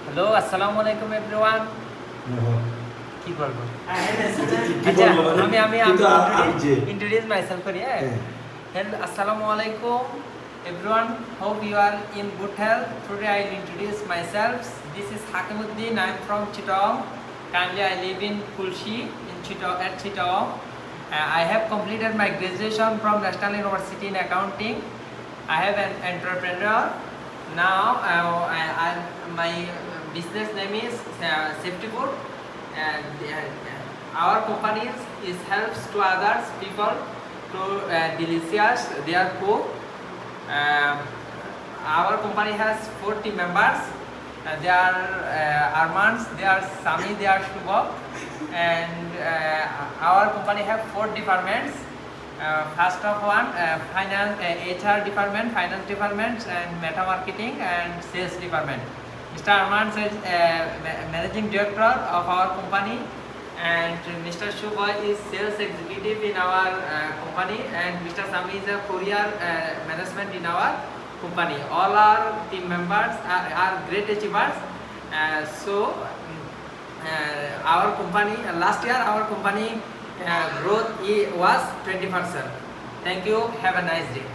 Hello, আসসালামু আলাইকুম everyone. কি বলবো? আচ্ছা, আমি introduce myself করি। Hello, assalamu alaikum everyone. Hope you are in good health. Today I will introduce myself. This is Hakimuddin. I am from Chittagong. Currently I live in Kulshi in Chittagong. I have completed my graduation from National University in Accounting. I have an entrepreneur. Now my business name is Safety Food. Our company helps to others people to delicious their food. Our company has 40 members. They are Armans, they are Sami, they are Shubha, and our company have 4 departments. First of one, finance, HR department, finance department, and meta marketing and sales department. Mr. Armans is managing director of our company, and Mr. Shubha is sales executive in our company, and Mr. Sami is a courier management in our company. All our team members are great achievers. Our company last year our company growth was 20%. Thank you. Have a nice day.